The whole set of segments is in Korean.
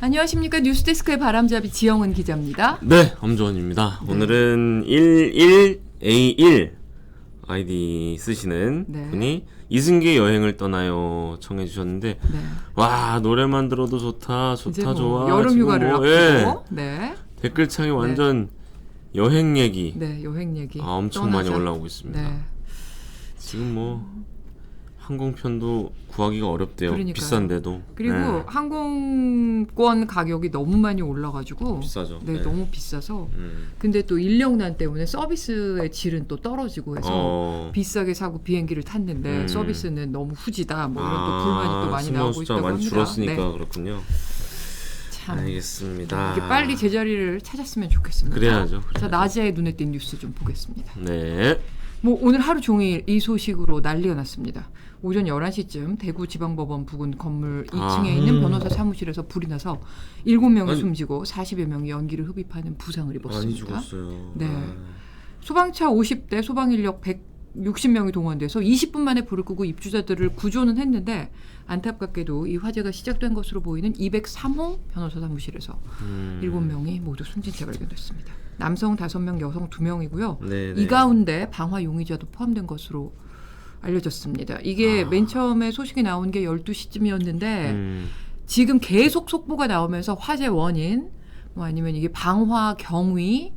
안녕하십니까. 뉴스데스크의 바람잡이 지영은 기자입니다. 네, 엄조원입니다. 네. 오늘은 11A1 아이디 쓰시는 네. 분이 이승기의 여행을 떠나요 청해 주셨는데 네. 와 노래만 들어도 좋다 이제 뭐 좋아 여름 지금 휴가를 뭐, 앞두고 예. 네. 댓글창에 완전 여행 얘기 네, 여행 얘기 엄청 떠나자. 많이 올라오고 있습니다. 네. 지금 뭐 항공편도 구하기가 어렵대요. 그러니까요. 비싼데도. 그리고 네. 항공권 가격이 너무 많이 올라가지고 비싸죠. 네, 네. 너무 비싸서 근데 또 인력난 때문에 서비스의 질은 또 떨어지고 해서 비싸게 사고 비행기를 탔는데 서비스는 너무 후지다 뭐 이런 또 불만이 또 많이 나오고 있다고 많이 합니다. 줄었으니까 네. 그렇군요. 참 알겠습니다. 이게 빨리 제자리를 찾았으면 좋겠습니다. 그래야죠. 자, 낮에 눈에 띈 뉴스 좀 보겠습니다. 네. 뭐 오늘 하루 종일 이 소식으로 난리가 났습니다. 오전 11시쯤 대구지방법원 부근 건물 2층에 있는 변호사 사무실에서 불이 나서 7명이 숨지고 40여 명이 연기를 흡입하는 부상을 입었습니다. 많이 죽었어요. 네. 소방차 50대, 소방인력 160명이 동원돼서 20분 만에 불을 끄고 입주자들을 구조는 했는데 안타깝게도 이 화재가 시작된 것으로 보이는 203호 변호사 사무실에서 7명이 모두 숨진 채 발견됐습니다. 남성 5명, 여성 2명이고요. 네네. 이 가운데 방화 용의자도 포함된 것으로 알려졌습니다. 이게 맨 처음에 소식이 나온 게 12시쯤이었는데 지금 계속 속보가 나오면서 화재 원인 뭐 아니면 이게 방화 경위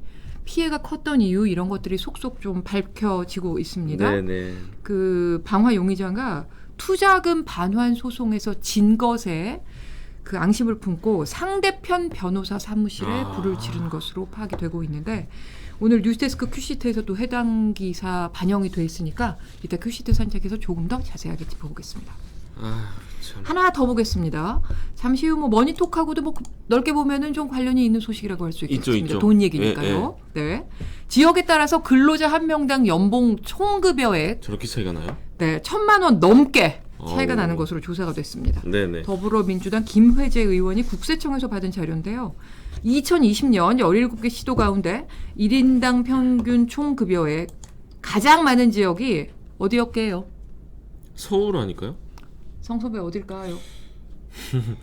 피해가 컸던 이유 이런 것들이 속속 좀 밝혀지고 있습니다. 네네. 그 방화 용의자가 투자금 반환 소송에서 진 것에 그 앙심을 품고 상대편 변호사 사무실에 불을 지른 것으로 파악이 되고 있는데 오늘 뉴스데스크 큐시트에서 또 해당 기사 반영이 돼 있으니까 이따 큐시트 산책에서 조금 더 자세하게 짚어보겠습니다. 참. 하나 더 보겠습니다. 잠시 후 뭐 머니톡하고도 뭐 넓게 보면은 좀 관련이 있는 소식이라고 할 수 있겠습니다. 있죠. 돈 얘기니까요. 네. 지역에 따라서 근로자 한 명당 연봉 총급여액 저렇게 차이가 나요? 네, 1,000만 원 넘게 차이가 어우. 나는 것으로 조사가 됐습니다. 네네. 더불어민주당 김회재 의원이 국세청에서 받은 자료인데요. 2020년 17개 시도 가운데 1인당 평균 총급여액 가장 많은 지역이 어디였게요? 서울 아닐까요? 성소배 어딜까요?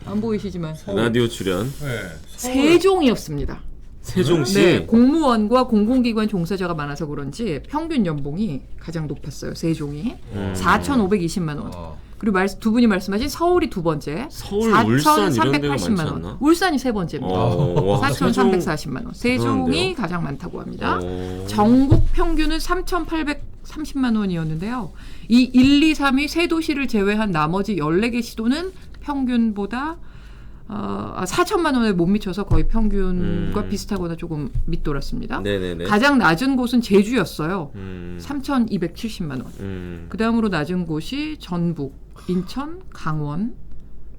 안 보이시지만 라디오 출연. 네. 세종이었습니다. 세종시. 네, 공무원과 공공기관 종사자가 많아서 그런지 평균 연봉이 가장 높았어요. 세종이 4,520만 원. 그리고 두 분이 말씀하신 서울이 두 번째, 서울, 울산 이런 데가 많지 4,380만 원. 않나? 울산이 세 번째입니다. 와, 4,340만 원. 세종이 그런데요? 가장 많다고 합니다. 전국 평균은 3,830만 원이었는데요. 이 1, 2, 3위 세 도시를 제외한 나머지 14개 시도는 평균보다 4천만 원에 못 미쳐서 거의 평균과 비슷하거나 조금 밑돌았습니다. 네네네. 가장 낮은 곳은 제주였어요. 3,270만 원. 그 다음으로 낮은 곳이 전북, 인천, 강원,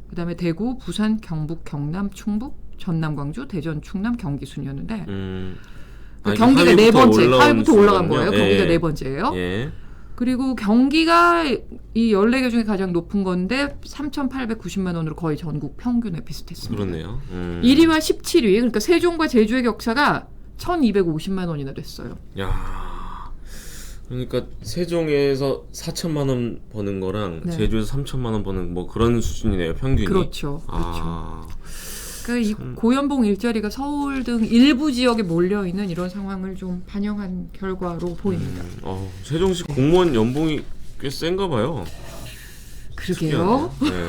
그 다음에 대구, 부산, 경북, 경남, 충북, 전남, 광주, 대전, 충남, 경기 순이었는데 경기가 네 번째, 하위부터 올라간 거예요. 예. 경기가 네 번째예요. 예. 그리고 경기가 이 14개 중에 가장 높은 건데 3,890만 원으로 거의 전국 평균에 비슷했습니다. 그렇네요. 1위와 17위, 그러니까 세종과 제주의 격차가 1,250만 원이나 됐어요. 야. 그러니까 세종에서 4천만 원 버는 거랑 네. 제주에서 3천만 원 버는 뭐 그런 수준이네요. 평균이. 그렇죠. 그렇죠. 아. 그러니까 이 고연봉 일자리가 서울 등 일부 지역에 몰려 있는 이런 상황을 좀 반영한 결과로 보입니다. 세종시 공무원 연봉이 꽤 센가 봐요. 그러게요. 네.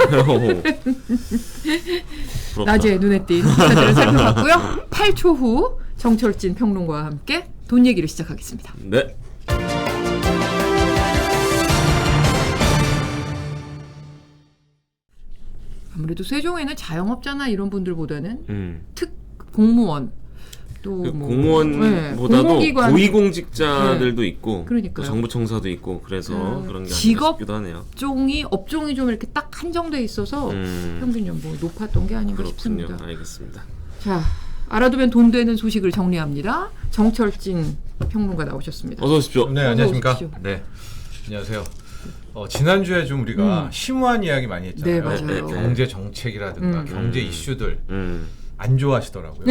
부럽다. 낮에 눈에 띈 기사들을 살펴봤고요. 8초 후 정철진 평론가와 함께 돈 얘기를 시작하겠습니다. 네. 아무래도 세종에는 자영업자나 이런 분들보다는 그 공무원 또 뭐, 공무원보다도 공공기관 고위공직자들도 있고 또 그러니까요. 정부청사도 있고 그래서 그런 게 직업 아닌가 싶기도 하네요. 업종이 좀 이렇게 딱 한정돼 있어서 평균 연봉이 높았던 게 아닌가 그렇군요. 싶습니다. 알겠습니다. 자, 알아두면 돈 되는 소식을 정리합니다. 정철진 평론가 나오셨습니다. 어서 오십시오. 네, 어서 안녕하십니까? 오십시오. 네, 안녕하세요. 지난주에 좀 우리가 심오한 이야기 많이 했잖아요. 네, 맞아요. 경제 정책이라든가 경제 이슈들. 안 좋아하시더라고요.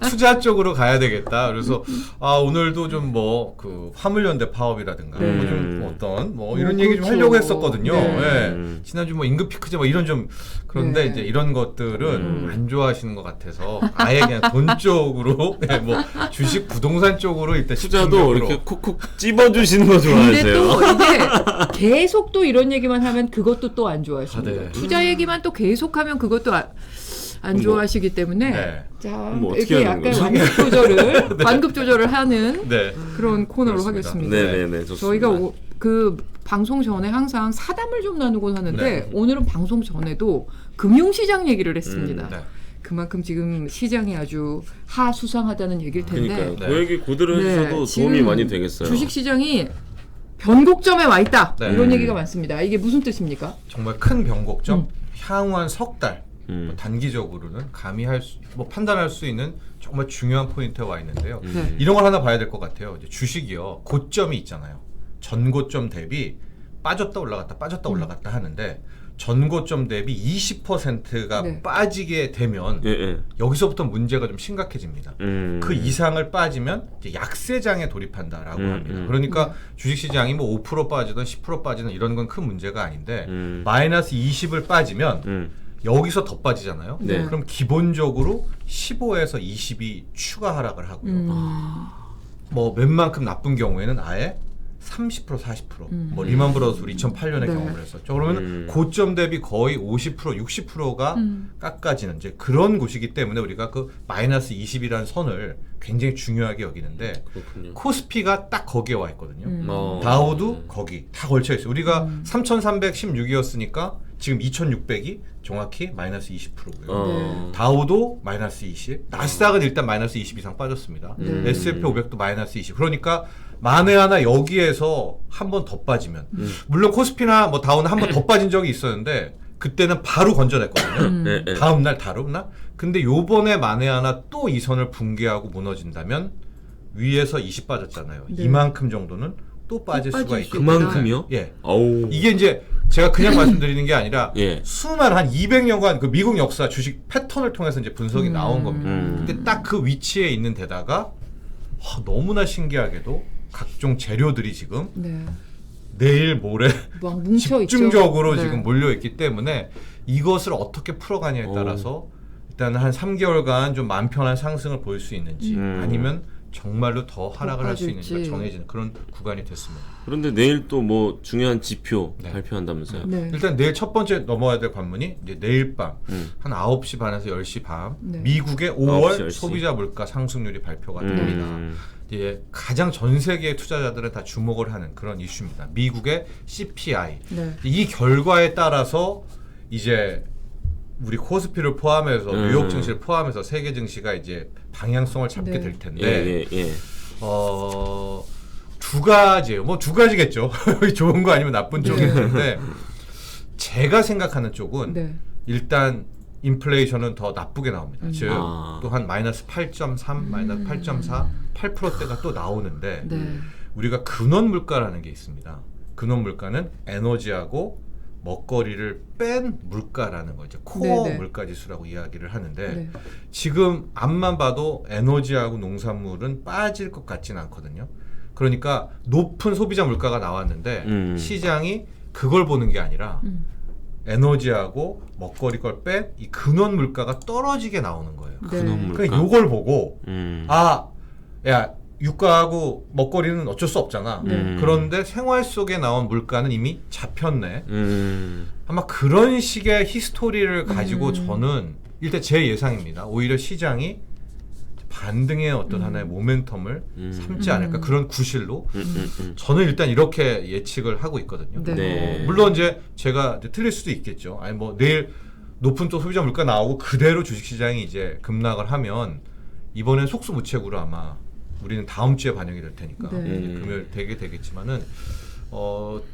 투자 쪽으로 가야 되겠다. 그래서 오늘도 좀 뭐 그 화물연대 파업이라든가 뭐 좀 어떤 뭐 이런 얘기 좀 그렇죠. 하려고 했었거든요. 네. 예. 지난주 뭐 임금 피크제 뭐 이런 좀 그런데 네. 이제 이런 것들은 안 좋아하시는 것 같아서 아예 그냥 돈 쪽으로 예, 뭐 주식 부동산 쪽으로 일단 투자도 집중적으로. 이렇게 콕콕 찝어주시는 거 근데 좋아하세요. 또 이게 계속 또 이런 얘기만 하면 그것도 또 안 좋아하십니다. 네. 투자 얘기만 또 계속하면 그것도 안 좋아하시기 때문에 네. 자 뭐 어떻게 이렇게 하는 약간 거죠? 완급 조절을 완급 조절을 하는 네. 그런 코너로 그렇습니다. 하겠습니다. 네네네 좋습니다. 저희가 그 방송 전에 항상 사담을 좀 나누곤 하는데 네. 오늘은 방송 전에도 금융시장 얘기를 했습니다. 네. 그만큼 지금 시장이 아주 하수상하다는 얘기일 텐데 그러니까요. 네. 그 얘기 그대로 네, 해주셔도 지금 도움이 많이 되겠어요. 주식시장이 변곡점에 와 있다. 네. 이런 얘기가 많습니다. 이게 무슨 뜻입니까? 정말 큰 변곡점, 향후 한 석 달, 뭐 음. 단기적으로는 감히 뭐 판단할 수 있는 정말 중요한 포인트에 와 있는데요. 네. 이런 걸 하나 봐야 될 것 같아요. 이제 주식이요, 고점이 있잖아요. 전고점 대비 빠졌다 올라갔다 빠졌다 올라갔다 하는데 전고점 대비 20%가 네. 빠지게 되면 예, 예. 여기서부터 문제가 좀 심각해집니다. 그 이상을 빠지면 이제 약세장에 돌입한다라고 합니다. 그러니까 주식시장이 뭐 5% 빠지든 10% 빠지든 이런 건 큰 문제가 아닌데 마이너스 20을 빠지면 여기서 더 빠지잖아요. 네. 그럼 기본적으로 15에서 20이 추가 하락을 하고요. 뭐 웬만큼 나쁜 경우에는 아예 30% 40% 뭐 리만 브러더스 우리 2008년에 네. 경험을 했었죠. 그러면 고점 대비 거의 50% 60%가 깎아지는 이제 그런 곳이기 때문에 우리가 그 마이너스 20이라는 선을 굉장히 중요하게 여기는데 그렇군요. 코스피가 딱 거기에 와 있거든요. 어. 다우도 거기 다 걸쳐 있어요. 우리가 3,316이었으니까 지금 2,600이 정확히 마이너스 20%고요. 어. 다우도 마이너스 20, 나스닥은 일단 마이너스 20 이상 빠졌습니다. S&P 500도 마이너스 20. 그러니까 만에 하나 여기에서 한 번 더 빠지면 물론 코스피나 뭐 다우는 한 번 더 빠진 적이 있었는데 그때는 바로 건져냈거든요. 예, 예. 다음 날 다루나? 근데 요번에 만에 하나 또 이 선을 붕괴하고 무너진다면 위에서 20 빠졌잖아요. 네. 이만큼 정도는 또 빠질 수가 빠질 수 있고. 그만큼이요? 예. 어우. 이게 이제 제가 그냥 말씀드리는 게 아니라 예. 수많은 한 200년간 그 미국 역사 주식 패턴을 통해서 이제 분석이 나온 겁니다. 근데 딱 그 위치에 있는 데다가 너무나 신기하게도 각종 재료들이 지금 네. 내일 모레 막 뭉쳐 있죠. 집중적으로 네. 지금 몰려 있기 때문에 이것을 어떻게 풀어가냐에 따라서 일단 한 3개월간 좀 마음 편한 상승을 보일 수 있는지 아니면 정말로 더 하락을 할 수 있는지가 빠질지. 정해지는 그런 구간이 됐습니다. 그런데 내일 또 뭐 중요한 지표 네. 발표한다면서요? 네. 일단 내일 첫 번째 넘어야 될 관문이 이제 내일 밤 한 9시 반에서 10시 밤 네. 미국의 9시, 5월 10시. 소비자 물가 상승률이 발표가 됩니다. 음. 이제 가장 전 세계의 투자자들은 다 주목을 하는 그런 이슈입니다. 미국의 CPI. 네. 이 결과에 따라서 이제 우리 코스피를 포함해서 뉴욕 증시를 포함해서 세계 증시가 이제 방향성을 잡게 네. 될 텐데 예, 예, 예. 두 가지예요. 뭐 두 가지겠죠. 좋은 거 아니면 나쁜 쪽이 네. 있는데 제가 생각하는 쪽은 네. 일단 인플레이션은 더 나쁘게 나옵니다. 즉 아. 또 한 마이너스 8.3, 마이너스 8.4, 8%대가 또 나오는데 네. 우리가 근원 물가라는 게 있습니다. 근원 물가는 에너지하고 먹거리를 뺀 물가라는 거 이제 코어 네네. 물가 지수라고 이야기를 하는데 네. 지금 앞만 봐도 에너지하고 농산물은 빠질 것 같지는 않거든요. 그러니까 높은 소비자 물가가 나왔는데 시장이 그걸 보는 게 아니라 에너지하고 먹거리 걸 뺀 이 근원 물가가 떨어지게 나오는 거예요. 네. 근원 물가. 그러니까 요걸 보고 야 유가하고 먹거리는 어쩔 수 없잖아. 그런데 생활 속에 나온 물가는 이미 잡혔네. 아마 그런 식의 히스토리를 가지고 저는 일단 제 예상입니다. 오히려 시장이 반등의 어떤 하나의 모멘텀을 삼지 않을까 그런 구실로 저는 일단 이렇게 예측을 하고 있거든요. 네. 네. 물론 이제 제가 이제 틀릴 수도 있겠죠. 아니 뭐 내일 높은 또 소비자 물가 나오고 그대로 주식시장이 이제 급락을 하면 이번엔 속수무책으로 아마 우리는 다음 주에 반영이 될 테니까 네. 금요일 되게 되겠지만은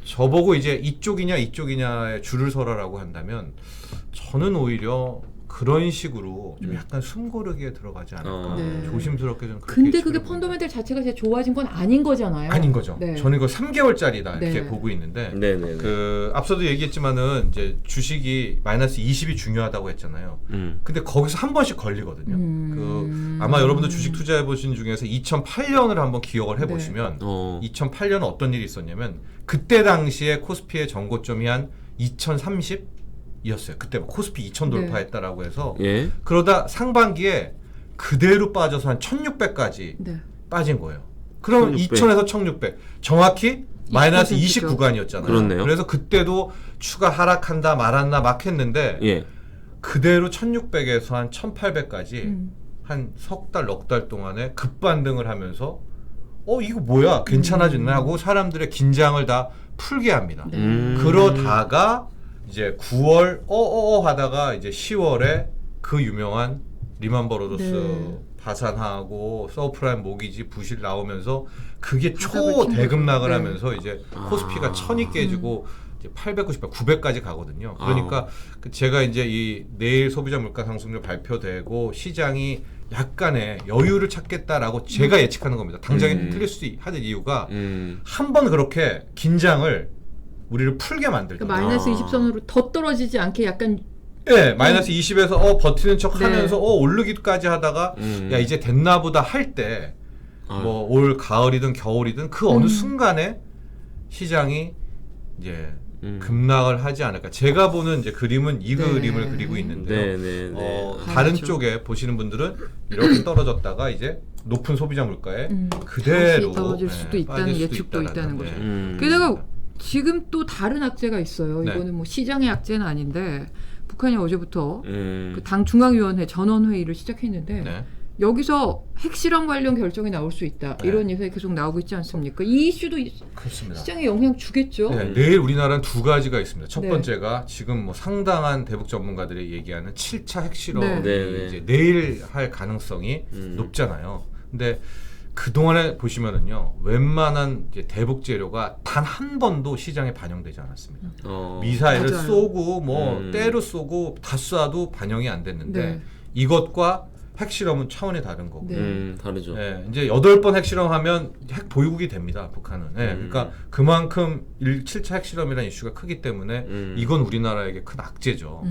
저보고 이제 이쪽이냐의 줄을 서라라고 한다면 저는 오히려 그런 식으로 좀 약간 숨고르기에 들어가지 않을까. 네. 조심스럽게 좀 그렇게 근데 그게 예측을 펀더멘털 자체가 진짜 좋아진 건 아닌 거잖아요. 아닌 거죠. 네. 저는 이거 3개월짜리다 이렇게 네. 보고 있는데 네네네. 그 앞서도 얘기했지만은 이제 주식이 마이너스 20이 중요하다고 했잖아요. 근데 거기서 한 번씩 걸리거든요. 그 아마 여러분들 주식 투자해 보신 중에서 2008년을 한번 기억을 해 보시면 2008년은 어떤 일이 있었냐면 그때 당시에 코스피의 정고점이 한 2030이었어요. 그때 코스피 2000 네. 돌파했다라고 해서 예. 그러다 상반기에 그대로 빠져서 한 1600까지 네. 빠진 거예요. 그럼 1600. 2000에서 1600 정확히 마이너스 20% 죠. 29간이었잖아요. 그렇네요. 그래서 그때도 추가 하락한다 말았나 막 했는데 예. 그대로 1600에서 한 1800까지 한 석 달, 넉 달 동안에 급반등을 하면서 이거 뭐야 괜찮아졌나 하고 사람들의 긴장을 다 풀게 합니다. 그러다가 이제 9월 하다가 이제 10월에 그 유명한 리만 브라더스 네. 파산하고 서브프라임 모기지 부실 나오면서 그게 바닥을 친 초대급락을 거죠. 하면서 이제 코스피가 1000이 깨지고 이제 898, 900까지 가거든요. 그러니까 제가 이제 이 내일 소비자 물가 상승률 발표되고 시장이 약간의 여유를 찾겠다라고 제가 예측하는 겁니다. 당장에 틀릴 수도 하는 이유가 한 번 그렇게 긴장을 우리를 풀게 만들다. 그러니까 마이너스 20선으로 더 떨어지지 않게 약간 네, 마이너스 20에서 버티는 척 네. 하면서 오르기까지 하다가 야 이제 됐나 보다 할 때 뭐 올 가을이든 겨울이든 그 어느 순간에 시장이 이제 급락을 하지 않을까. 제가 보는 이제 그림은 이 네. 그림을 그리고 있는데요. 네네네. 다른 그렇죠. 쪽에 보시는 분들은 이렇게 떨어졌다가 이제 높은 소비자 물가에 그대로 다시 떨어질 수도 있다는 빠질 수도 예측도 있다는 거죠. 네. 게다가 지금 또 다른 악재가 있어요. 네. 이거는 뭐 시장의 악재는 아닌데 북한이 어제부터 그 당 음. 중앙위원회 전원 회의를 시작했는데 네. 여기서 핵실험 관련 결정이 나올 수 있다. 네. 이런 얘기가 계속 나오고 있지 않습니까? 이 이슈도 그렇습니다. 시장에 영향 주겠죠. 네, 내일 우리나라는 두 가지가 있습니다. 첫 네. 번째가 지금 뭐 상당한 대북 전문가들이 얘기하는 7차 핵실험이 네. 네. 이제 내일 할 가능성이 높잖아요. 근데 그동안에 보시면은요, 웬만한 이제 대북 재료가 단 한 번도 시장에 반영되지 않았습니다. 미사일을 맞아요. 쏘고 뭐 때로 쏘고 다 쏴도 반영이 안 됐는데 네. 이것과 핵실험은 차원이 다른 거고. 네. 다르죠. 네, 이제 8번 핵실험하면 핵 보유국이 됩니다, 북한은. 네, 그러니까 그만큼 7차 핵실험이라는 이슈가 크기 때문에 이건 우리나라에게 큰 악재죠.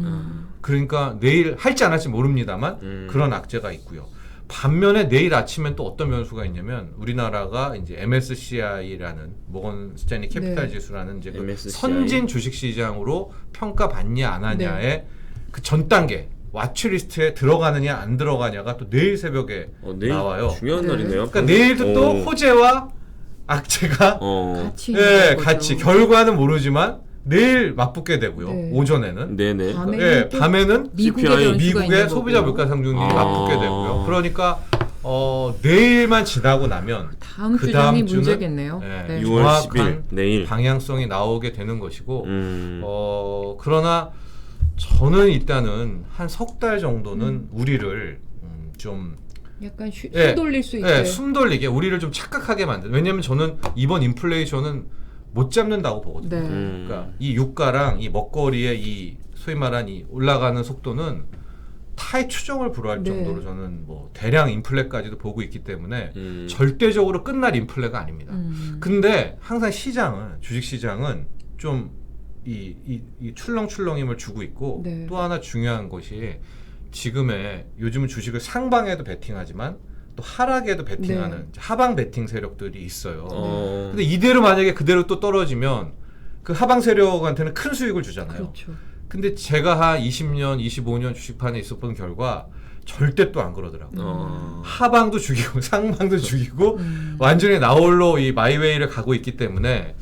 그러니까 내일 할지 안 할지 모릅니다만 그런 악재가 있고요. 반면에 내일 아침엔 또 어떤 변수가 있냐면 우리나라가 이제 MSCI라는 모건 스탠리 캐피탈 네. 지수라는 이제 그 MSCI. 선진 주식 시장으로 평가받냐 안 하냐의 그 전 단계 와치리스트에 들어가느냐 안 들어가냐가 또 내일 새벽에 내일 나와요. 중요한 네. 날이네요. 그러니까 내일도 또 호재와 악재가 같이 네, 있는 거죠. 같이 결과는 모르지만 내일 맞붙게 되고요. 네. 오전에는 네네. 밤에 네, 또 밤에는 미국의 CPI, 변수가 미국의 있는 소비자 거고. 물가 상승률이 아. 맞붙게 되고요. 그러니까 내일만 지나고 나면 다음 그 주장이 다음 주는 문제겠네요. 네, 네. 6월 10일 정확한 내일. 방향성이 나오게 되는 것이고 음. 그러나 저는 일단은 한 석 달 정도는 우리를 좀 약간 숨 예, 돌릴 수 있게. 예, 숨 돌리게 우리를 좀 착각하게 만든. 왜냐하면 저는 이번 인플레이션은 못 잡는다고 보거든요. 네. 그러니까 이 유가랑 이 먹거리의 이 소위 말한 이 올라가는 속도는 타의 추정을 불허할 네. 정도로 저는 뭐 대량 인플레까지도 보고 있기 때문에 절대적으로 끝날 인플레가 아닙니다. 근데 항상 시장은 주식 시장은 좀 이 출렁출렁임을 주고 있고 네. 또 하나 중요한 것이 지금의 요즘은 주식을 상방에도 베팅하지만 또 하락에도 베팅하는 네. 하방 베팅 세력들이 있어요. 어. 근데 이대로 만약에 그대로 또 떨어지면 그 하방 세력한테는 큰 수익을 주잖아요. 그렇죠. 근데 제가 한 20년, 25년 주식판에 있어본 결과 절대 또 안 그러더라고요. 하방도 죽이고 상방도 죽이고 완전히 나홀로 이 마이웨이를 가고 있기 때문에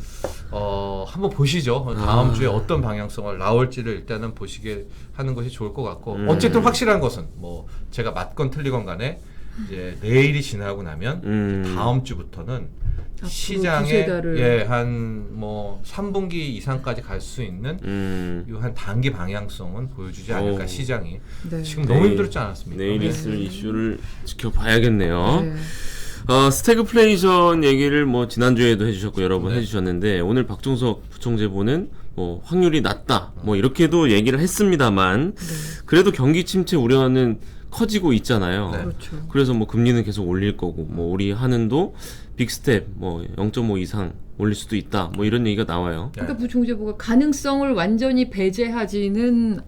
한번 보시죠. 다음 주에 어떤 방향성을 나올지를 일단은 보시게 하는 것이 좋을 것 같고 어쨌든 확실한 것은 뭐 제가 맞건 틀리건 간에 이제 내일이 지나고 나면 다음 주부터는 두세 시장에 달을. 한 뭐 3분기 이상까지 갈 수 있는 이 한 단기 방향성은 보여주지 않을까. 오. 시장이 네. 지금 너무 내일, 힘들지 않았습니까? 내일 네. 있을 이슈를 지켜봐야겠네요. 네. 스태그플레이션 얘기를 뭐 지난주에도 해주셨고 여러 번 해주셨는데 오늘 박종석 부총재보는 뭐 확률이 낮다 뭐 이렇게도 얘기를 했습니다만 그래도 경기 침체 우려는 커지고 있잖아요. 그렇죠. 그래서 뭐 금리는 계속 올릴 거고 뭐 우리 한은도 빅스텝 뭐 0.5 이상 올릴 수도 있다 뭐 이런 얘기가 나와요. 그러니까 부총재보가 가능성을 완전히 배제하지는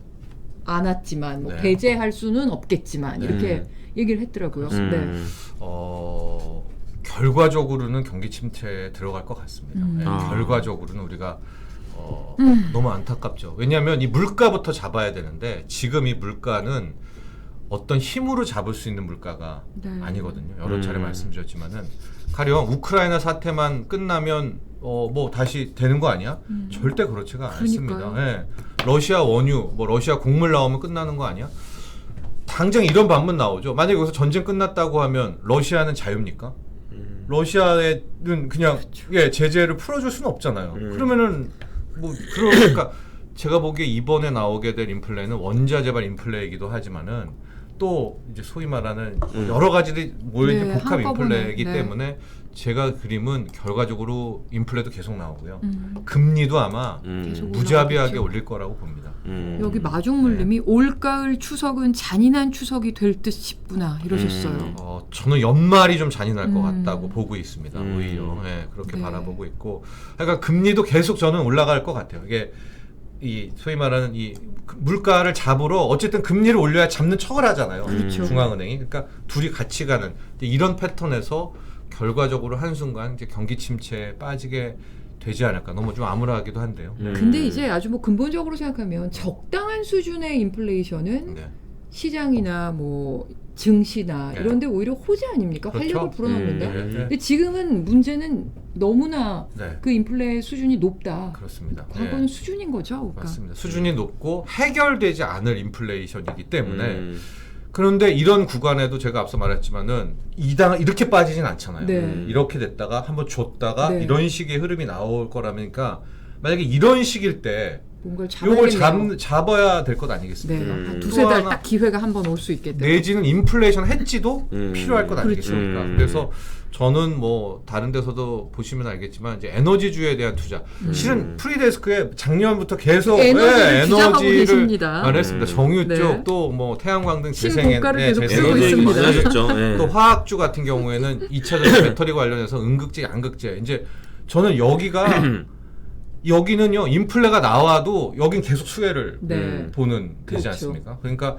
않았지만 뭐 배제할 수는 없겠지만 이렇게 얘기를 했더라고요. 네. 결과적으로는 경기 침체에 들어갈 것 같습니다. 네, 결과적으로는 우리가 너무 안타깝죠. 왜냐하면 이 물가부터 잡아야 되는데 지금 이 물가는 어떤 힘으로 잡을 수 있는 물가가 아니거든요. 여러 차례 말씀드렸지만은 가령 우크라이나 사태만 끝나면 뭐 다시 되는 거 아니야? 절대 그렇지가 않습니다. 네. 러시아 원유, 뭐 러시아 곡물 나오면 끝나는 거 아니야? 당장 이런 반문 나오죠. 만약에 여기서 전쟁 끝났다고 하면 러시아는 자유입니까? 러시아는 그냥 제재를 풀어줄 수는 없잖아요. 그러면은 뭐 그러니까 제가 보기에 이번에 나오게 될 인플레는 원자 재발 인플레이기도 하지만은 또 이제 소위 말하는 여러 가지들이 모여있는 복합 인플레이기 때문에 제가 그림은 결과적으로 인플레도 계속 나오고요. 금리도 아마 무자비하게 올릴 거라고 봅니다. 여기 마중물님이 올가을 추석은 잔인한 추석이 될 듯 싶구나 이러셨어요. 저는 연말이 좀 잔인할 것 같다고 보고 있습니다. 오히려 그렇게 바라보고 있고, 그러니까 금리도 계속 저는 올라갈 것 같아요. 이게 이 소위 말하는 이 물가를 잡으러 어쨌든 금리를 올려야 잡는 척을 하잖아요. 그렇죠. 중앙은행이. 그러니까 둘이 같이 가는 이런 패턴에서 결과적으로 한순간 이제 경기 침체에 빠지게 되지 않을까. 너무 좀 암울하기도 한데요. 근데 이제 아주 뭐 근본적으로 생각하면 적당한 수준의 인플레이션은 시장이나 뭐 증시나 이런 데 오히려 호재 아닙니까? 그렇죠. 활력을 불어넣는다. 근데 지금은 문제는 너무나 그 인플레 수준이 높다. 그렇습니다. 과거는 수준인 거죠. 그러니까. 맞습니다. 수준이 높고 해결되지 않을 인플레이션이기 때문에 그런데 이런 구간에도 제가 앞서 말했지만은 이렇게 빠지진 않잖아요. 이렇게 됐다가 한번 줬다가 이런 식의 흐름이 나올 거라니까 만약에 이런 식일 때 뭔가를 요걸 잡아야 될 것 아니겠습니까? 두세 달 딱 기회가 한번 올 수 있겠다. 내지는 인플레이션 해지도 필요할 것 아니겠습니까? 그래서 저는 뭐 다른 데서도 보시면 알겠지만 이제 에너지주에 대한 투자. 실은 프리데스크에 작년부터 계속 에너지를 말했습니다. 정유 쪽 또 뭐 태양광 등 신고가를 계속 쓰고 에너지 있습니다. 많아졌죠. 또 화학주 같은 경우에는 2차전지 배터리 관련해서 음극재, 양극재. 이제 저는 여기는요 인플레가 나와도 여긴 계속 수혜를 보는 되지 않습니까? 그러니까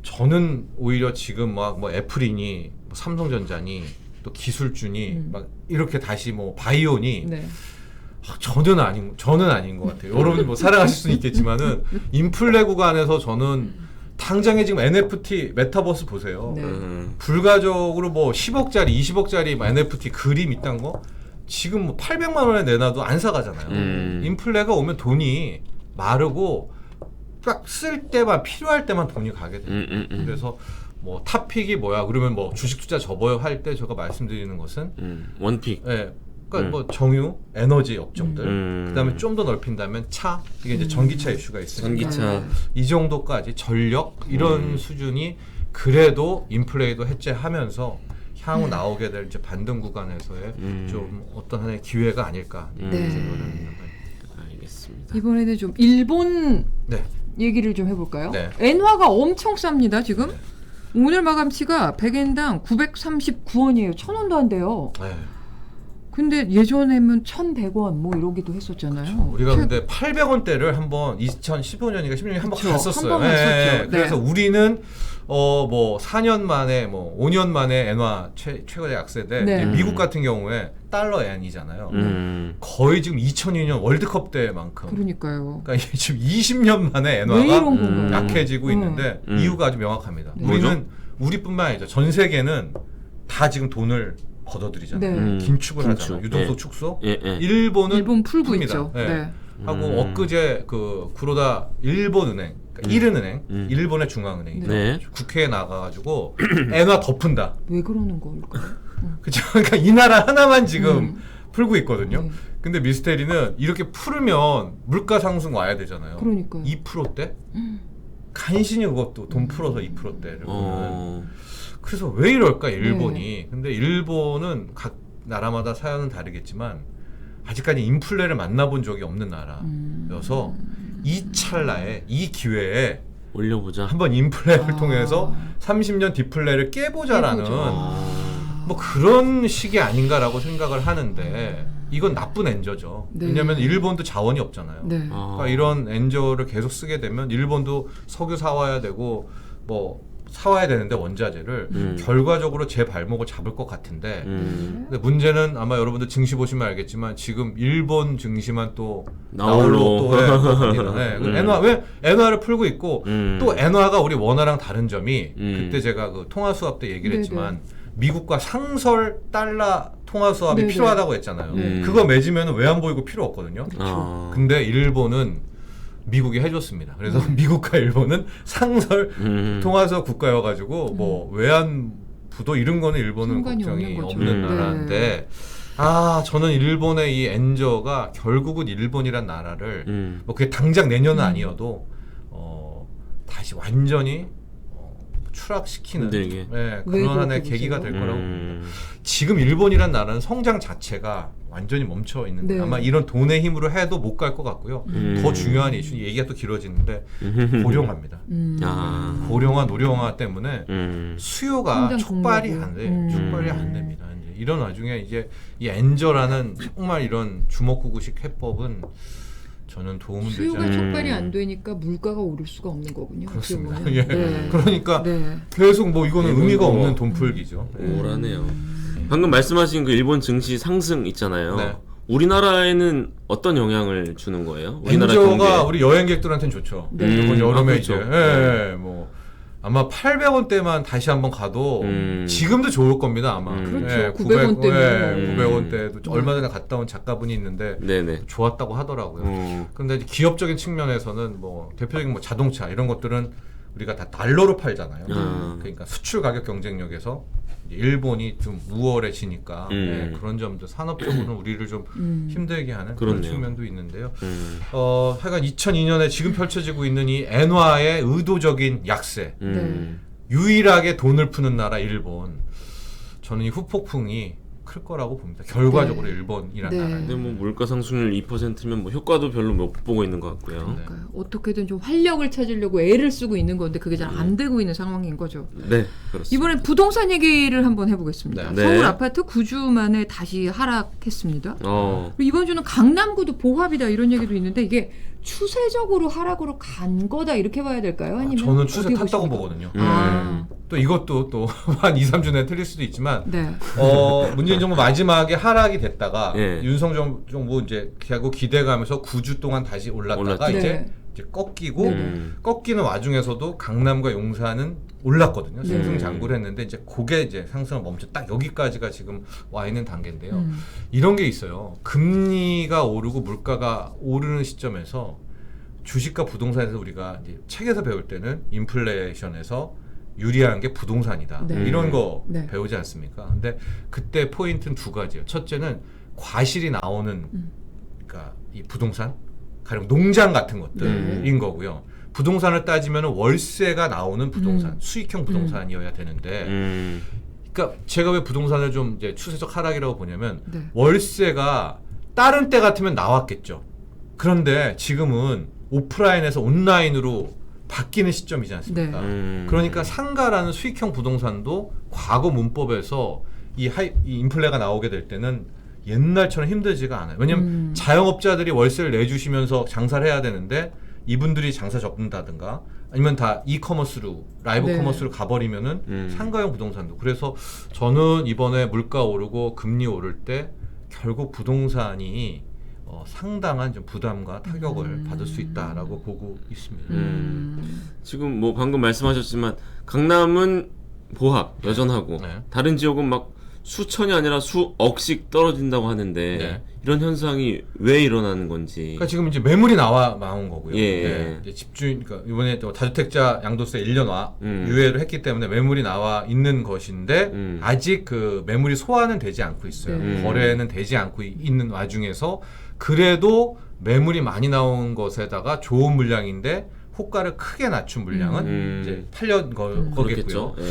저는 오히려 지금 뭐 애플이니 뭐 삼성전자니 또 기술주니 막 이렇게 다시 뭐 바이오니 저는 아닌 것 같아요. 여러분 뭐 사랑하실 수는 있겠지만은 인플레 구간에서 저는 당장에 지금 NFT 메타버스 보세요. 불가적으로 뭐 10억짜리, 20억짜리 NFT 그림 있단 거. 지금 뭐 800만 원에 내놔도 안 사가잖아요. 인플레가 오면 돈이 마르고 딱 쓸 때만 필요할 때만 돈이 가게 돼요. 그래서 뭐 탑픽이 뭐야? 그러면 뭐 주식 투자 접어요 할 때 제가 말씀드리는 것은 원픽. 그러니까 뭐 정유, 에너지 업종들. 그다음에 좀 더 넓힌다면 차. 이게 이제 전기차 이슈가 있으니까. 전기차. 이 정도까지 전력 이런 수준이 그래도 인플레이도 해제하면서 향후 나오게 될 이제 반등 구간에서의 좀 어떤 하나의 기회가 아닐까 생각을 알겠습니다. 이번에는 좀 일본 얘기를 좀 해볼까요? 엔화가 엄청 쌉니다 지금. 오늘 마감치가 100엔당 939원이에요. 1,000원도 안 돼요. 근데 예전에는 1,100원 뭐 이러기도 했었잖아요. 그렇죠. 우리가 근데 800원대를 한번 2015년인가 16년에 한번 갔었어요. 한번 갔었죠. 그래서 우리는 뭐 4년 만에 뭐 5년 만에 엔화 최고의 약세대. 미국 같은 경우에 달러 엔이잖아요. 거의 지금 2002년 월드컵 때만큼. 그러니까요. 그러니까 지금 20년 만에 엔화가 약해지고 있는데 이유가 아주 명확합니다. 우리는 우리뿐만 아니죠. 전 세계는 다 지금 돈을 걷어들이잖아요. 긴축을 하잖아요. 유동성 축소. 일본 풀고 있죠. 하고 엊그제 그 구로다 일본은행, 그러니까 일은은행, 일본의 중앙은행이죠. 국회에 나가가지고 엔화 덮은다. 왜 그러는 걸까요? 그렇죠. 그러니까 이 나라 하나만 지금 풀고 있거든요. 근데 미스테리는 이렇게 풀으면 물가 상승 와야 되잖아요. 그러니까요. 2%대? 간신히 그것도 돈 풀어서 2%대를 그래서 왜 이럴까 일본이. 근데 일본은 각 나라마다 사연은 다르겠지만 아직까지 인플레를 만나본 적이 없는 나라여서 이 찰나에 이 기회에 올려보자. 한번 인플레를 통해서 30년 디플레를 깨보자라는 뭐 그런 식이 아닌가라고 생각을 하는데 이건 나쁜 엔저죠. 네. 왜냐하면 일본도 자원이 없잖아요. 네. 그러니까 이런 엔저를 계속 쓰게 되면 일본도 석유 사와야 되고 뭐 사와야 되는데 원자재를 결과적으로 제 발목을 잡을 것 같은데 근데 문제는 아마 여러분들 증시 보시면 알겠지만 지금 일본 증시만 또 나홀로 또 엔화 왜 엔화를 풀고 있고 또 엔화가 우리 원화랑 다른 점이 그때 제가 그 통화 수합 때 얘기를 했지만 미국과 상설 달러 통화 수합이 필요하다고 했잖아요. 그거 맺으면 외환 보이고 필요 없거든요. 근데 일본은 미국이 해줬습니다. 그래서 미국과 일본은 상설 통화서 국가여가지고 뭐 외환부도 이런 거는 일본은 걱정이 없는 나라인데 저는 일본의 이 엔저가 결국은 일본이란 나라를 뭐 그게 당장 내년은 아니어도 다시 완전히 추락시키는 그런 하나의 계기가 될 거라고 봅니다. 지금 일본이란 나라는 성장 자체가 완전히 멈춰 있는데 아마 이런 돈의 힘으로 해도 못 갈 것 같고요. 더 중요한 이슈, 얘기가 또 길어지는데 고령화입니다. 고령화, 노령화 때문에 수요가 촉발이 안 돼요. 촉발이 안 됩니다. 이제 이런 와중에 이제 이 엔저라는 정말 이런 주먹구구식 해법은 저는 도움은 되지 않아요. 수요가 촉발이 안 되니까 물가가 오를 수가 없는 거군요. 그렇습니다. 그러니까 계속 뭐 이거는 의미가 없는 돈 풀기죠. 오라네요. 방금 말씀하신 그 일본 증시 상승 있잖아요. 우리나라에는 어떤 영향을 주는 거예요? 우리나라 엔저가 우리 여행객들한테는 좋죠. 여름에 이제 뭐 아마 800원대만 다시 한번 가도 지금도 좋을 겁니다 아마. 그렇죠. 900원대면 900원대도 얼마 전에 갔다 온 작가분이 있는데 좋았다고 하더라고요. 그런데 기업적인 측면에서는 뭐 대표적인 뭐 자동차 이런 것들은 우리가 다 달러로 팔잖아요. 그러니까 수출 가격 경쟁력에서 일본이 좀 우월해지니까 그런 점도 산업적으로는 우리를 좀 힘들게 하는 그런 측면도 있는데요. 하여간 2002년에 지금 펼쳐지고 있는 이 엔화의 의도적인 약세, 유일하게 돈을 푸는 나라 일본. 저는 이 후폭풍이 클 거라고 봅니다. 결과적으로 일본이란 나라. 근데 뭐 물가 상승률 2%면 뭐 효과도 별로 못 보고 있는 것 같고요. 그러니까요. 어떻게든 좀 활력을 찾으려고 애를 쓰고 있는 건데 그게 잘 안 되고 있는 상황인 거죠. 네, 그렇습니다. 이번엔 부동산 얘기를 한번 해보겠습니다. 서울 아파트 9주 만에 다시 하락했습니다. 그리고 이번 주는 강남구도 보합이다 이런 얘기도 있는데 이게 추세적으로 하락으로 간 거다 이렇게 봐야 될까요? 아니면 저는 추세 탔다고 보거든요. 또 이것도 또 한 2, 3주 내에 틀릴 수도 있지만 문재인 정부 마지막에 하락이 됐다가 윤석열 정부 이제 결국 기대감에서 9주 동안 다시 올랐다가 이제 꺾이고 꺾이는 와중에서도 강남과 용산은 올랐거든요. 승승장구를 했는데 이제 그게 이제 상승을 멈춰 딱 여기까지가 지금 와 있는 단계인데요. 이런 게 있어요. 금리가 오르고 물가가 오르는 시점에서 주식과 부동산에서 우리가 이제 책에서 배울 때는 인플레이션에서 유리한 게 부동산이다. 이런 거 배우지 않습니까? 근데 그때 포인트는 두 가지예요. 첫째는 과실이 나오는 그러니까 이 부동산, 가령 농장 같은 것들인 거고요. 부동산을 따지면 월세가 나오는 부동산, 수익형 부동산이어야 되는데 그러니까 제가 왜 부동산을 좀 이제 추세적 하락이라고 보냐면 월세가 다른 때 같으면 나왔겠죠. 그런데 지금은 오프라인에서 온라인으로 바뀌는 시점이지 않습니까? 그러니까 상가라는 수익형 부동산도 과거 문법에서 이 인플레가 나오게 될 때는 옛날처럼 힘들지가 않아요. 왜냐면 자영업자들이 월세를 내주시면서 장사를 해야 되는데 이분들이 장사 접는다든가 아니면 다 이커머스로 라이브 커머스로 가버리면은 상가형 부동산도. 그래서 저는 이번에 물가 오르고 금리 오를 때 결국 부동산이 상당한 좀 부담과 타격을 받을 수 있다라고 보고 있습니다. 지금 뭐 방금 말씀하셨지만 강남은 보합 여전하고 다른 지역은 막 수천이 아니라 수억씩 떨어진다고 하는데 이런 현상이 왜 일어나는 건지. 그러니까 지금 이제 매물이 나온 거고요. 이제 집주인, 그러니까 이번에 또 다주택자 양도세 1년 유예를 했기 때문에 매물이 나와 있는 것인데 아직 그 매물이 소화는 되지 않고 있어요. 거래는 되지 않고 있는 와중에서 그래도 매물이 많이 나온 것에다가 좋은 물량인데 호가를 크게 낮춘 물량은 이제 팔린 거겠고요. 그렇겠죠. 예.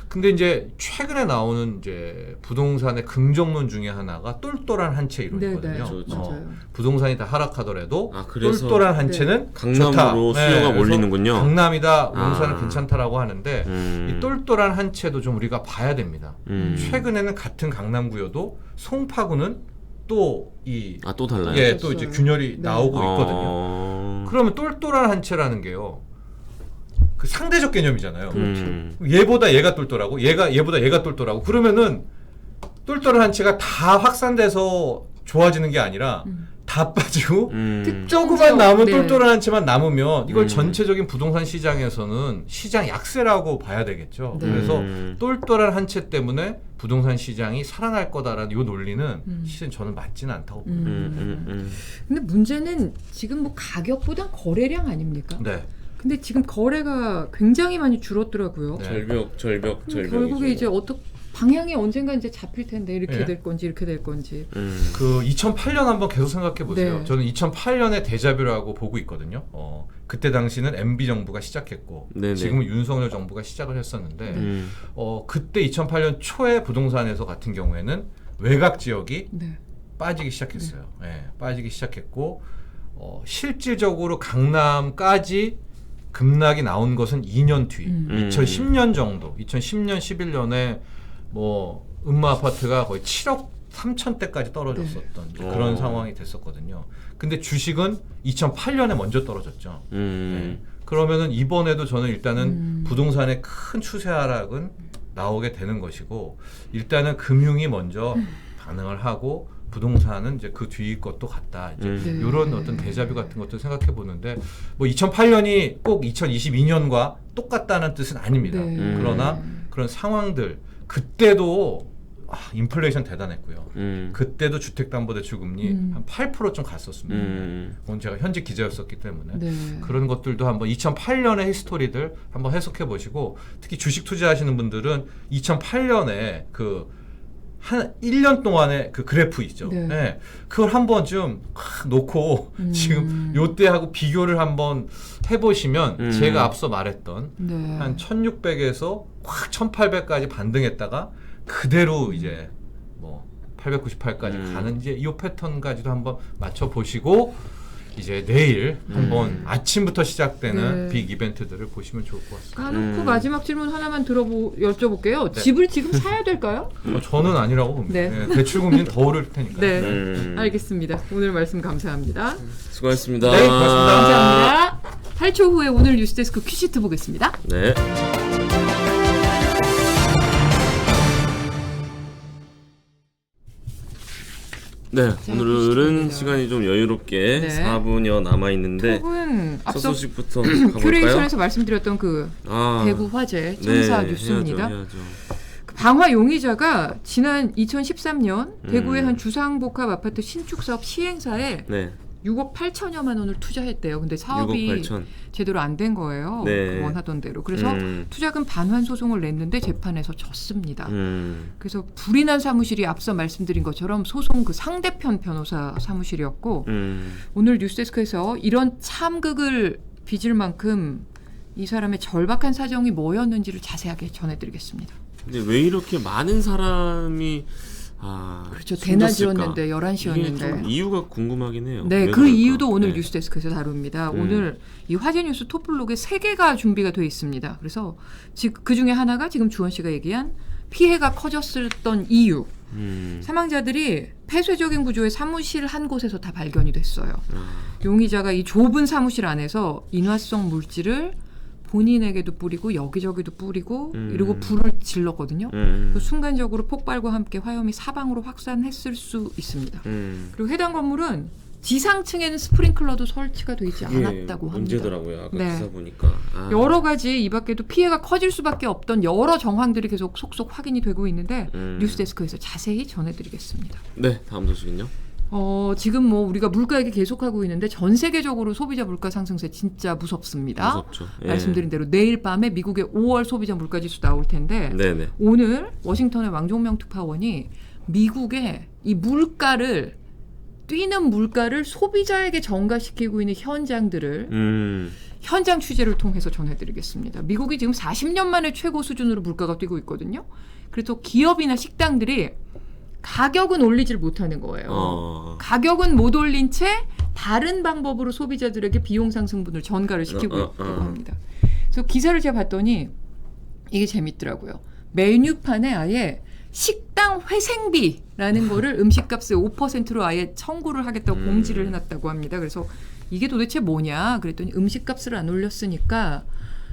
근데 이제 최근에 나오는 이제 부동산의 긍정론 중에 하나가 똘똘한 한 채 이론이거든요. 네, 맞아요. 부동산이 다 하락하더라도 그래서 똘똘한 한 채는 강남으로 좋다. 수요가 네, 몰리는군요. 강남이다, 부동산은 괜찮다라고 하는데 이 똘 똘똘한 한 채도 좀 우리가 봐야 됩니다. 최근에는 같은 강남구여도 송파구는 또 또 달라요. 예, 또 이제 균열이 나오고 있거든요. 그러면 똘똘한 한 채라는 게요. 그 상대적 개념이잖아요. 얘보다 얘가 똘똘하고 얘보다 얘가 똘똘하고 그러면은 똘똘한 한 채가 다 확산돼서 좋아지는 게 아니라 다 빠지고 조그만 남은 똘똘한 한 채만 남으면 이걸 전체적인 부동산 시장에서는 시장 약세라고 봐야 되겠죠. 그래서 똘똘한 한 채 때문에 부동산 시장이 살아날 거다라는 이 논리는 실은 저는 맞지는 않다고 봅니다. 근데 문제는 지금 뭐 가격보다 거래량 아닙니까? 네. 근데 지금 거래가 굉장히 많이 줄었더라고요. 네. 절벽. 결국에 이제 방향이 언젠가 이제 잡힐 텐데 이렇게 네. 될 건지 이렇게 될 건지. 그 2008년 한번 계속 생각해 보세요. 네. 저는 2008년의 데자뷰라고 보고 있거든요. 그때 당시는 MB 정부가 시작했고 네네. 지금은 윤석열 정부가 시작을 했었는데 그때 2008년 초에 부동산에서 같은 경우에는 외곽 지역이 빠지기 시작했어요. 네, 빠지기 시작했고 실질적으로 강남까지 급락이 나온 것은 2년 뒤 2010년 정도 2010년 11년에 뭐 음마 아파트가 거의 7억 3천대까지 떨어졌었던 그런 상황이 됐었거든요. 근데 주식은 2008년에 먼저 떨어졌죠. 네. 그러면은 이번에도 저는 일단은 부동산의 큰 추세 하락은 나오게 되는 것이고 일단은 금융이 먼저 반응을 하고 부동산은 이제 그 뒤 것도 같다. 이제 이런 어떤 데자뷰 같은 것도 생각해 보는데 뭐 2008년이 꼭 2022년과 똑같다는 뜻은 아닙니다. 그러나 그런 상황들 그때도 인플레이션 대단했고요. 그때도 주택담보대출금리 한 8% 좀 갔었습니다. 그건 제가 현직 기자였었기 때문에 그런 것들도 한번 2008년의 히스토리들 한번 해석해 보시고 특히 주식 투자하시는 분들은 2008년에 한 1년 동안의 그 그래프 있죠. 네. 그걸 한번 좀 놓고 지금 요때하고 비교를 한번 해보시면 제가 앞서 말했던 한 1600에서 확 1800까지 반등했다가 그대로 이제 뭐 898까지 가는 이제 이 패턴까지도 한번 맞춰보시고 이제 내일 한번 아침부터 시작되는 빅 이벤트들을 보시면 좋을 것 같습니다. 까놓고 마지막 질문 하나만 여쭤볼게요. 집을 지금 사야 될까요? 저는 아니라고 봅니다. 대출금리는 더 오를 테니까. 알겠습니다. 오늘 말씀 감사합니다. 수고하셨습니다. 네, 고맙습니다. 감사합니다. 8초 후에 오늘 뉴스데스크 퀴시트 보겠습니다. 네. 네, 오늘은 시간이 좀 여유롭게 4분여 남아있는데 첫 소식부터 가볼까요? 큐레이션에서 말씀드렸던 대구 화재 청사 뉴스입니다. 해야죠. 방화 용의자가 지난 2013년 대구의 한 주상복합 아파트 신축 사업 시행사에 6억 8천여만 원을 투자했대요. 근데 사업이 제대로 안 된 거예요. 원하던 대로. 그래서 투자금 반환 소송을 냈는데 재판에서 졌습니다. 그래서 불이 난 사무실이 앞서 말씀드린 것처럼 소송 상대편 변호사 사무실이었고 오늘 뉴스데스크에서 이런 참극을 빚을 만큼 이 사람의 절박한 사정이 뭐였는지를 자세하게 전해드리겠습니다. 근데 왜 이렇게 많은 사람이 그렇죠. 대낮이었는데 11시였는데 이유가 궁금하긴 해요. 네, 그 이유도 오늘 뉴스데스크에서 다룹니다. 오늘 이 화재 뉴스 톱블록에 3개가 준비가 되어 있습니다. 그래서 그 중에 하나가 지금 주원 씨가 얘기한 피해가 커졌었던 이유. 사망자들이 폐쇄적인 구조의 사무실 한 곳에서 다 발견이 됐어요. 용의자가 이 좁은 사무실 안에서 인화성 물질을 본인에게도 뿌리고 여기저기도 뿌리고 이러고 불을 질렀거든요. 순간적으로 폭발과 함께 화염이 사방으로 확산했을 수 있습니다. 그리고 해당 건물은 지상층에는 스프링클러도 설치가 되지 않았다고 합니다. 문제더라고요. 아까 기사 보니까. 여러 가지 이 밖에도 피해가 커질 수밖에 없던 여러 정황들이 계속 속속 확인이 되고 있는데 뉴스데스크에서 자세히 전해드리겠습니다. 네, 다음 소식은요? 지금 뭐 우리가 물가 얘기 계속하고 있는데 전 세계적으로 소비자 물가 상승세 진짜 무섭습니다. 무섭죠. 말씀드린 대로 내일 밤에 미국의 5월 소비자 물가지수 나올 텐데 네네. 오늘 워싱턴의 왕종명 특파원이 미국의 이 물가를 뛰는 물가를 소비자에게 전가시키고 있는 현장들을 현장 취재를 통해서 전해드리겠습니다. 미국이 지금 40년 만에 최고 수준으로 물가가 뛰고 있거든요. 그래서 기업이나 식당들이 가격은 올리질 못하는 거예요. 가격은 못 올린 채 다른 방법으로 소비자들에게 비용 상승분을 전가를 시키고 있다고 합니다. 그래서 기사를 제가 봤더니 이게 재밌더라고요. 메뉴판에 아예 식당 회생비라는 거를 음식값의 5%로 아예 청구를 하겠다고 공지를 해놨다고 합니다. 그래서 이게 도대체 뭐냐 그랬더니 음식값을 안 올렸으니까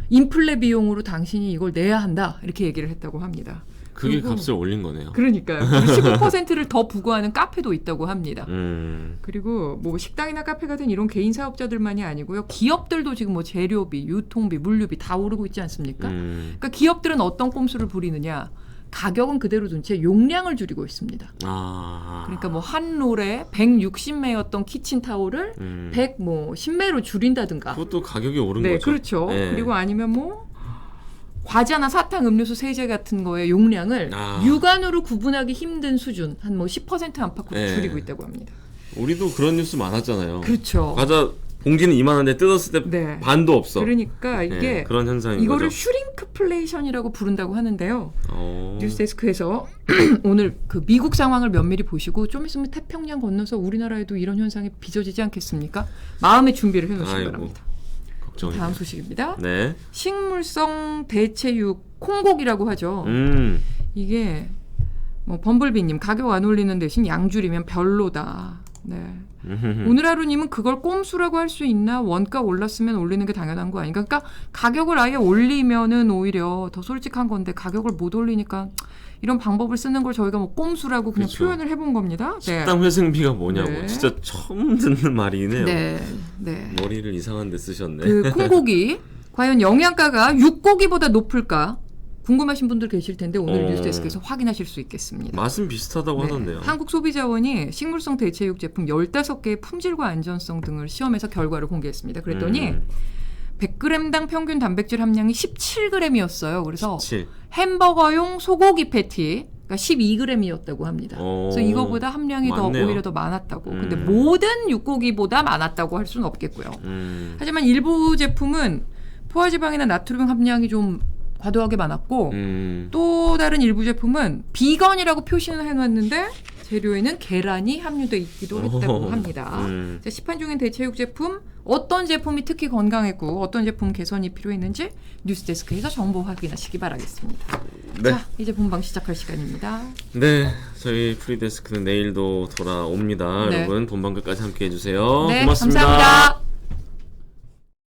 인플레 비용으로 당신이 이걸 내야 한다 이렇게 얘기를 했다고 합니다. 그게 값을 올린 거네요. 그러니까요. 15%를 더 부과하는 카페도 있다고 합니다. 그리고 뭐 식당이나 카페 같은 이런 개인 사업자들만이 아니고요. 기업들도 지금 뭐 재료비, 유통비, 물류비 다 오르고 있지 않습니까? 그러니까 기업들은 어떤 꼼수를 부리느냐. 가격은 그대로 둔 채 용량을 줄이고 있습니다. 그러니까 뭐 한 롤에 160매였던 키친타올을 10매로 줄인다든가. 그것도 가격이 오른 네, 거죠. 그렇죠. 네. 그리고 아니면 뭐 과자나 사탕, 음료수, 세제 같은 거의 용량을 육안으로 구분하기 힘든 수준 한 뭐 10% 안팎으로 줄이고 있다고 합니다. 우리도 그런 뉴스 많았잖아요. 그렇죠. 과자 봉지는 이만한데 뜯었을 때 반도 없어. 그러니까 이게 그런 현상인 이거를 거죠. 슈링크플레이션이라고 부른다고 하는데요. 뉴스데스크에서 오늘 그 미국 상황을 면밀히 보시고 좀 있으면 태평양 건너서 우리나라에도 이런 현상이 빚어지지 않겠습니까? 마음의 준비를 해놓으시기 바랍니다. 걱정이네요. 다음 소식입니다. 네. 식물성 대체육 콩고기라고 하죠. 이게 뭐 범블비님 가격 안 올리는 대신 양 줄이면 별로다. 네. 오늘 하루님은 그걸 꼼수라고 할 수 있나? 원가 올랐으면 올리는 게 당연한 거 아닌가? 그러니까 가격을 아예 올리면은 오히려 더 솔직한 건데 가격을 못 올리니까 이런 방법을 쓰는 걸 저희가 뭐 꼼수라고 그냥 그렇죠. 표현을 해본 겁니다. 식당 회생비가 뭐냐고. 네. 진짜 처음 듣는 말이네요. 네. 네. 머리를 이상한 데 쓰셨네. 그 콩고기 과연 영양가가 육고기보다 높을까? 궁금하신 분들 계실 텐데 오늘 뉴스데스크에서 확인하실 수 있겠습니다. 맛은 비슷하다고 하던데요. 한국소비자원이 식물성 대체육 제품 15개의 품질과 안전성 등을 시험해서 결과를 공개했습니다. 그랬더니 100g당 평균 단백질 함량이 17g이었어요. 그래서 17. 햄버거용 소고기 패티 가 12g이었다고 합니다. 그래서 이거보다 함량이 오히려 더 많았다고. 근데 모든 육고기보다 많았다고 할 수는 없겠고요. 하지만 일부 제품은 포화지방이나 나트륨 함량이 좀 과도하게 많았고 또 다른 일부 제품은 비건이라고 표시는 해놨는데 재료에는 계란이 함유되어 있기도 했다고 합니다. 자, 시판 중인 대체육 제품 어떤 제품이 특히 건강했고 어떤 제품 개선이 필요했는지 뉴스데스크에서 정보 확인하시기 바라겠습니다. 네. 자, 이제 본방 시작할 시간입니다. 네, 저희 프리데스크는 내일도 돌아옵니다. 네. 여러분 본방 끝까지 함께해 주세요. 네, 고맙습니다. 감사합니다.